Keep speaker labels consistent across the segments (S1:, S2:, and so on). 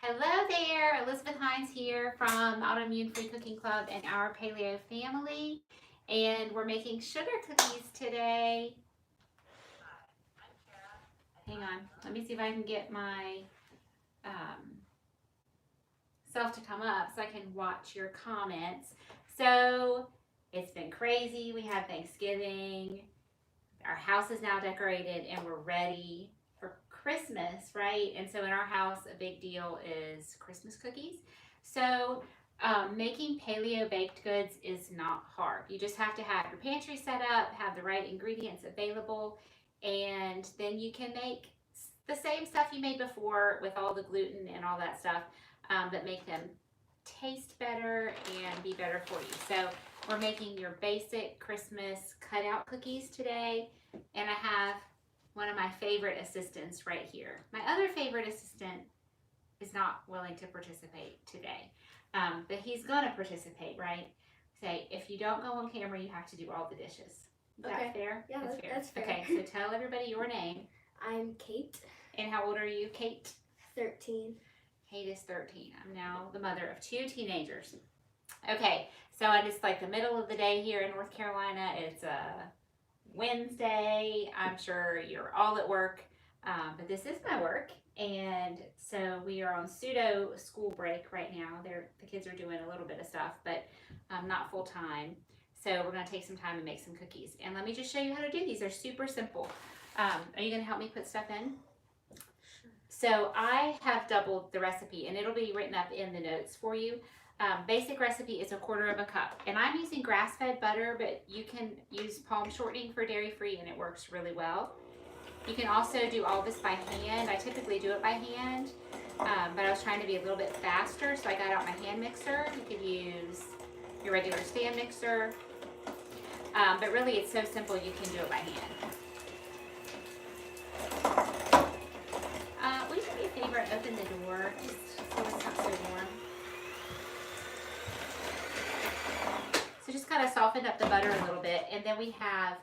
S1: Hello there, Elizabeth Hines here from Autoimmune Free Cooking Club and our Paleo family. And we're making sugar cookies today. Hang on, let me see if I can get my self to come up so I can watch your comments. So it's been crazy. We had Thanksgiving. Our house is now decorated and we're ready for Christmas, right? And so in our house, a big deal is Christmas cookies. So making paleo baked goods is not hard. You just have to have your pantry set up, have the right ingredients available, and then you can make the same stuff you made before with all the gluten and all that stuff, but make them taste better and be better for you. So we're making your basic Christmas cutout cookies today, and I have one of my favorite assistants right here. My other favorite assistant is not willing to participate today, but he's gonna participate, right? Say, if you don't go on camera, you have to do all the dishes. Is that fair?
S2: Yeah, that's fair.
S1: Okay, so tell everybody your name.
S2: I'm Kate.
S1: And how old are you, Kate?
S2: 13.
S1: Kate is 13. I'm now the mother of 2 teenagers. Okay, so it's like the middle of the day here in North Carolina. It's a Wednesday. I'm sure you're all at work, but this is my work. And so we are on pseudo school break right now. The kids are doing a little bit of stuff, but not full time. So we're gonna take some time and make some cookies. And let me just show you how to do these. They're super simple. Are you gonna help me put stuff in? So I have doubled the recipe, and it'll be written up in the notes for you. Basic recipe is 1/4 cup, and I'm using grass-fed butter, but you can use palm shortening for dairy-free, and it works really well. You can also do all this by hand. I typically do it by hand, but I was trying to be a little bit faster, so I got out my hand mixer. You could use your regular stand mixer, but really it's so simple you can do it by hand. Would you do me a favor and open the door just so it's not so warm? So just kind of softened up the butter a little bit, and then we have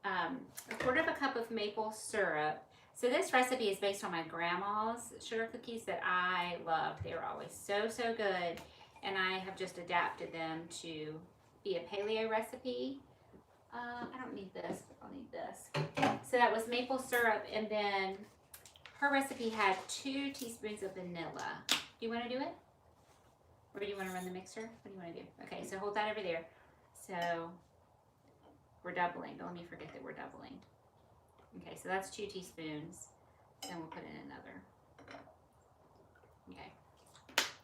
S1: 1/4 cup of maple syrup. So this recipe is based on my grandma's sugar cookies that I loved. They were always so good, and I have just adapted them to be a paleo recipe. I don't need this, I'll need this. So that was maple syrup, and then her recipe had 2 teaspoons of vanilla. Do you want to do it? Or do you want to run the mixer? What do you want to do? Okay, so hold that over there. So we're doubling. Don't let me forget that we're doubling. Okay, so that's 2 teaspoons. Then we'll put in another. Okay.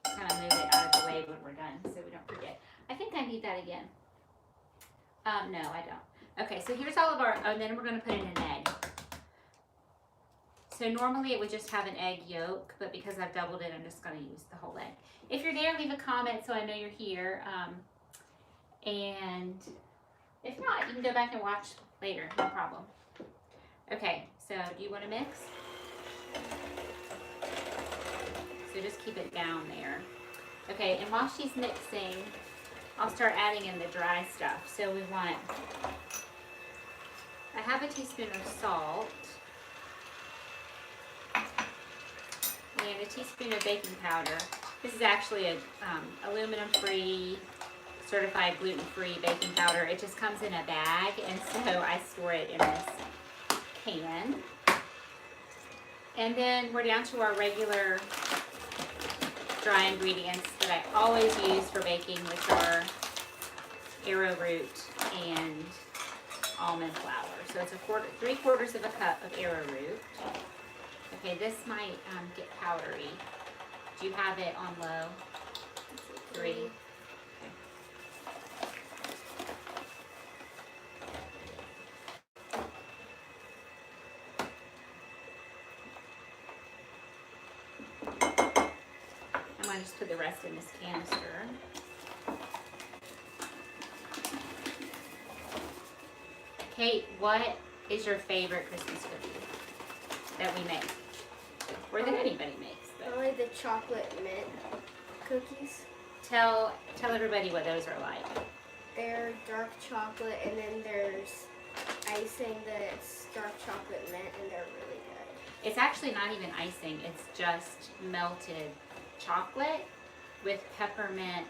S1: Kind of move it out of the way when we're done so we don't forget. I think I need that again. No, I don't. Okay, so here's all of our, and then we're going to put in an egg. So normally it would just have an egg yolk, but because I've doubled it, I'm just going to use the whole egg. If you're there, leave a comment so I know you're here. And if not, you can go back and watch later, no problem. Okay, so do you want to mix? So just keep it down there. Okay, and while she's mixing, I'll start adding in the dry stuff. So we want a 1/2 teaspoon of salt and a teaspoon of baking powder. This is actually a aluminum-free, certified gluten-free baking powder. It just comes in a bag, and so I store it in this can. And then we're down to our regular dry ingredients that I always use for baking, which are arrowroot and almond flour. So it's 3/4 cup of arrowroot. Okay, this might get powdery. Do you have it on low? 3. Okay. I'm going to just put the rest in this canister. Kate, what is your favorite Christmas cookie that we make? Or that anybody makes?
S2: I like the chocolate mint cookies.
S1: Tell everybody what those are like.
S2: They're dark chocolate, and then there's icing that's dark chocolate mint, and they're really good.
S1: It's actually not even icing. It's just melted chocolate with peppermint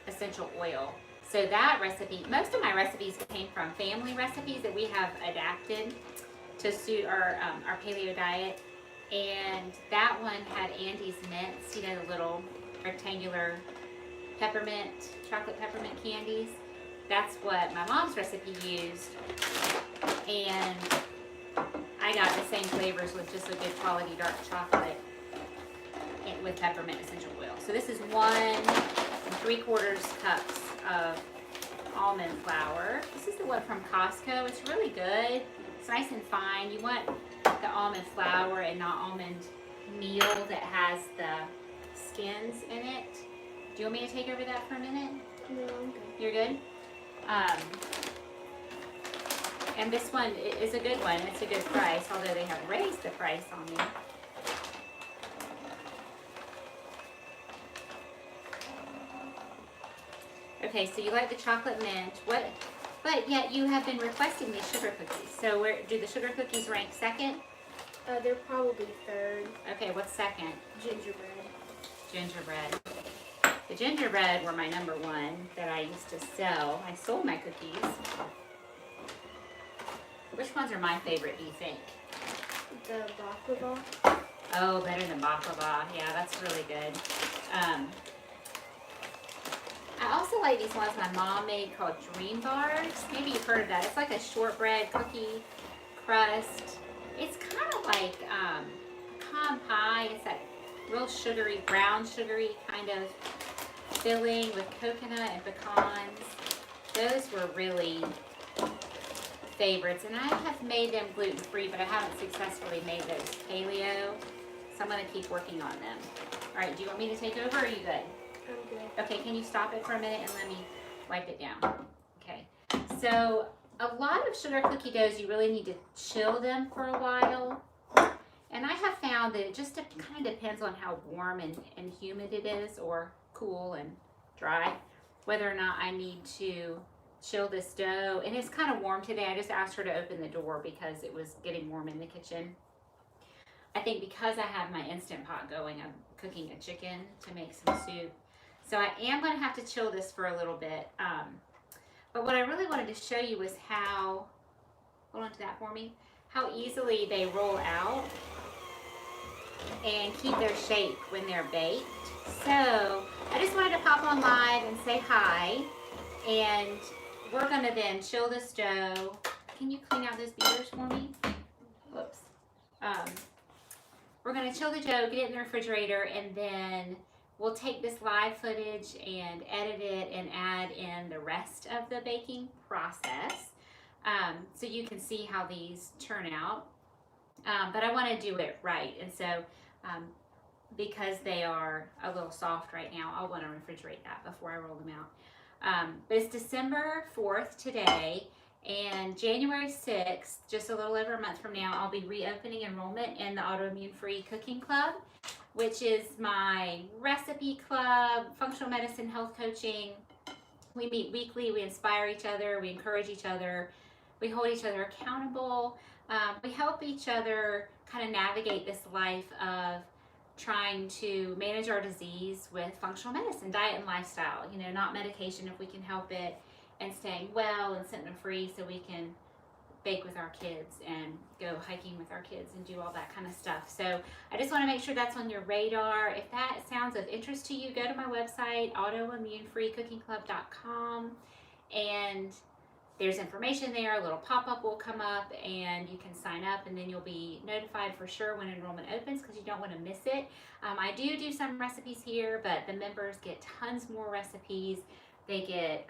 S1: essential oil. So that recipe, most of my recipes came from family recipes that we have adapted to suit our paleo diet. And that one had Andy's mints, you know, the little rectangular peppermint, chocolate peppermint candies. That's what my mom's recipe used. And I got the same flavors with just a good quality dark chocolate and with peppermint essential oil. So this is 1 3/4 cups of almond flour. This is the one from Costco. It's really good. It's nice and fine. You want the almond flour and not almond meal that has the skins in it. Do you want me to take over that for a minute?
S2: No, I'm good.
S1: You're good? And this one is a good one. It's a good price, although they have raised the price on me. Okay, so you like the chocolate mint. But yet you have been requesting these sugar cookies. So do the sugar cookies rank second?
S2: They're probably third.
S1: Okay, what's second?
S2: Gingerbread.
S1: Gingerbread. The gingerbread were my number one that I used to sell. I sold my cookies. Which ones are my favorite, do you think?
S2: The baklava.
S1: Oh, better than baklava. Yeah, that's really good. I also like these ones my mom made called Dream Bars. Maybe you've heard of that. It's like a shortbread cookie crust. It's kind of like pecan pie. It's that real sugary, brown sugary kind of filling with coconut and pecans. Those were really favorites. And I have made them gluten-free, but I haven't successfully made those paleo. So I'm going to keep working on them. All right, do you want me to take over or are you good?
S2: I'm good.
S1: Okay, can you stop it for a minute and let me wipe it down? Okay, so a lot of sugar cookie doughs, you really need to chill them for a while. And I have found that it just kind of depends on how warm and humid it is, or cool and dry, whether or not I need to chill this dough. And it's kind of warm today. I just asked her to open the door because it was getting warm in the kitchen. I think because I have my Instant Pot going, I'm cooking a chicken to make some soup. So I am going to have to chill this for a little bit. But what I really wanted to show you was how, hold on to that for me, how easily they roll out and keep their shape when they're baked. So I just wanted to pop on live and say hi. And we're going to then chill this dough. Can you clean out those beaters for me? Whoops. We're going to chill the dough, get it in the refrigerator, and then we'll take this live footage and edit it and add in the rest of the baking process so you can see how these turn out. But I want to do it right. And so because they are a little soft right now, I'll want to refrigerate that before I roll them out. But it's December 4th today. And January 6th, just a little over a month from now, I'll be reopening enrollment in the Autoimmune Free Cooking Club, which is my recipe club, functional medicine, health coaching. We meet weekly, we inspire each other, we encourage each other, we hold each other accountable, we help each other kind of navigate this life of trying to manage our disease with functional medicine, diet and lifestyle, you know, not medication if we can help it, and staying well and symptom free so we can bake with our kids and go hiking with our kids and do all that kind of stuff. So I just want to make sure that's on your radar. If that sounds of interest to you, go to my website, autoimmunefreecookingclub.com, and there's information there. A little pop-up will come up and you can sign up, and then you'll be notified for sure when enrollment opens because you don't want to miss it. I do some recipes here, but the members get tons more recipes. They get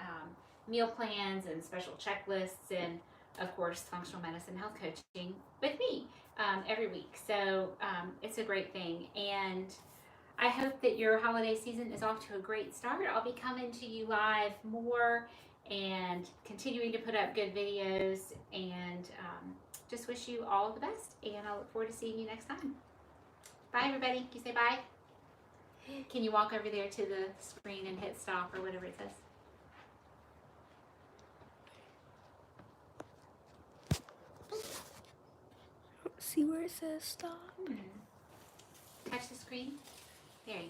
S1: meal plans and special checklists, and of course functional medicine health coaching with me every week. So it's a great thing, and I hope that your holiday season is off to a great start. I'll be coming to you live more and continuing to put up good videos, and just wish you all the best, and I look forward to seeing you next time. Bye everybody. Can you say bye? Can you walk over there to the screen and hit stop or whatever it says?
S2: See where it says stop?
S1: Touch the screen.